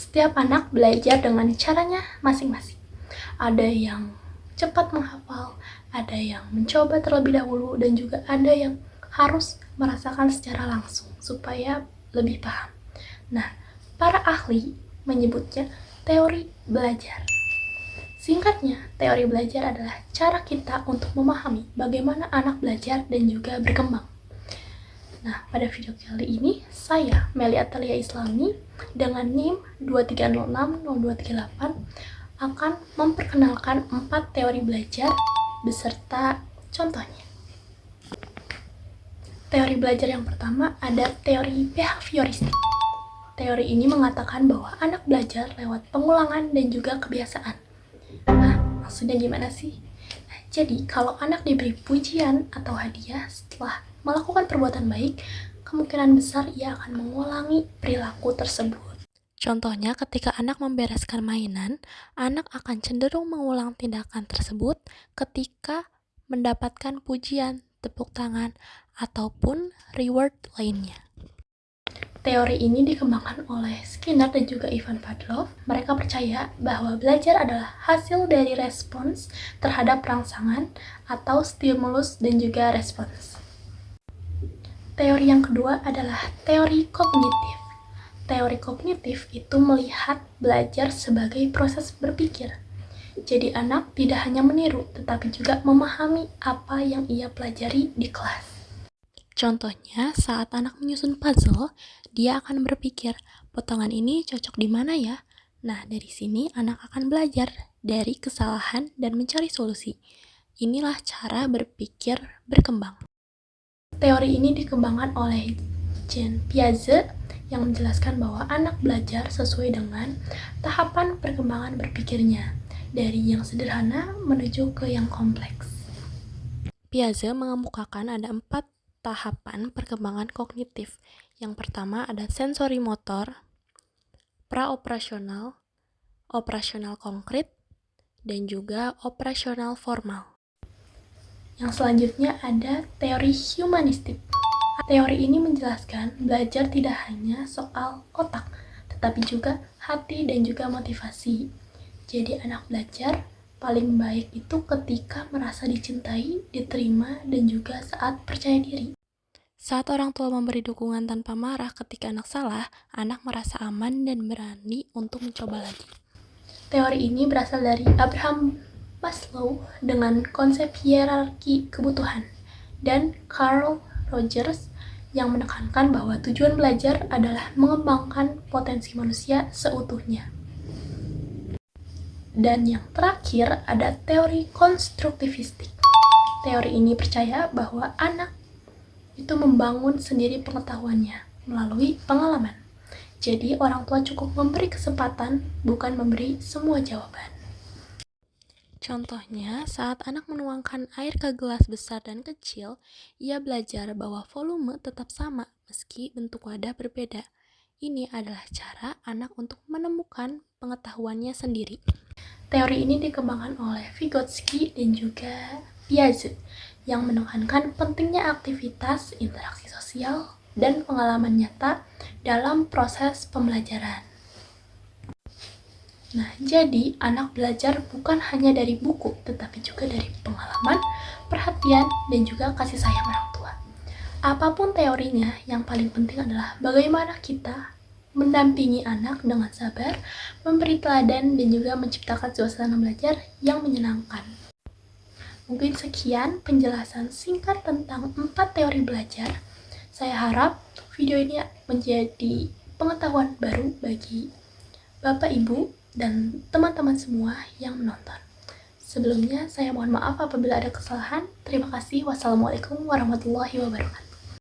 Setiap anak belajar dengan caranya masing-masing. Ada yang cepat menghafal, ada yang mencoba terlebih dahulu, dan juga ada yang harus merasakan secara langsung supaya lebih paham. Nah, para ahli menyebutnya teori belajar. Singkatnya, teori belajar adalah cara kita untuk memahami bagaimana anak belajar dan juga berkembang. Nah, pada video kali ini, saya, Meli Atalia Islami, dengan NIM 23060238, akan memperkenalkan 4 teori belajar beserta contohnya. Teori belajar yang pertama ada teori behavioristik. Teori ini mengatakan bahwa anak belajar lewat pengulangan dan juga kebiasaan. Nah, maksudnya gimana sih? Nah, jadi, kalau anak diberi pujian atau hadiah setelah melakukan perbuatan baik, kemungkinan besar ia akan mengulangi perilaku tersebut. Contohnya, ketika anak membereskan mainan, anak akan cenderung mengulang tindakan tersebut ketika mendapatkan pujian, tepuk tangan, ataupun reward lainnya. Teori ini dikembangkan oleh Skinner dan juga Ivan Pavlov. Mereka percaya bahwa belajar adalah hasil dari respons terhadap rangsangan atau stimulus dan juga respons. Teori yang kedua adalah teori kognitif. Teori kognitif itu melihat belajar sebagai proses berpikir. Jadi anak tidak hanya meniru, tetapi juga memahami apa yang ia pelajari di kelas. Contohnya, saat anak menyusun puzzle, dia akan berpikir, potongan ini cocok di mana ya? Nah, dari sini anak akan belajar dari kesalahan dan mencari solusi. Inilah cara berpikir berkembang. Teori ini dikembangkan oleh Jean Piaget yang menjelaskan bahwa anak belajar sesuai dengan tahapan perkembangan berpikirnya, dari yang sederhana menuju ke yang kompleks. Piaget mengemukakan ada 4 tahapan perkembangan kognitif. Yang pertama ada sensori motor, praoperasional, operasional konkret, dan juga operasional formal. Yang selanjutnya ada teori humanistik. Teori ini menjelaskan belajar tidak hanya soal otak, tetapi juga hati dan juga motivasi. Jadi anak belajar paling baik itu ketika merasa dicintai, diterima, dan juga saat percaya diri. Saat orang tua memberi dukungan tanpa marah ketika anak salah, anak merasa aman dan berani untuk mencoba lagi. Teori ini berasal dari Abraham Maslow dengan konsep hierarki kebutuhan, dan Carl Rogers yang menekankan bahwa tujuan belajar adalah mengembangkan potensi manusia seutuhnya. Dan yang terakhir ada teori konstruktivistik. Teori ini percaya bahwa anak itu membangun sendiri pengetahuannya melalui pengalaman. Jadi orang tua cukup memberi kesempatan, bukan memberi semua jawaban. Contohnya, saat anak menuangkan air ke gelas besar dan kecil, ia belajar bahwa volume tetap sama meski bentuk wadah berbeda. Ini adalah cara anak untuk menemukan pengetahuannya sendiri. Teori ini dikembangkan oleh Vygotsky dan juga Piaget yang menekankan pentingnya aktivitas, interaksi sosial, dan pengalaman nyata dalam proses pembelajaran. Nah, jadi anak belajar bukan hanya dari buku, tetapi juga dari pengalaman, perhatian, dan juga kasih sayang orang tua. Apapun teorinya, yang paling penting adalah bagaimana kita mendampingi anak dengan sabar, memberi teladan, dan juga menciptakan suasana belajar yang menyenangkan. Mungkin sekian penjelasan singkat tentang 4 teori belajar. Saya harap video ini menjadi pengetahuan baru bagi Bapak, Ibu, dan teman-teman semua yang menonton. Sebelumnya, saya mohon maaf apabila ada kesalahan. Terima kasih. Wassalamualaikum warahmatullahi wabarakatuh.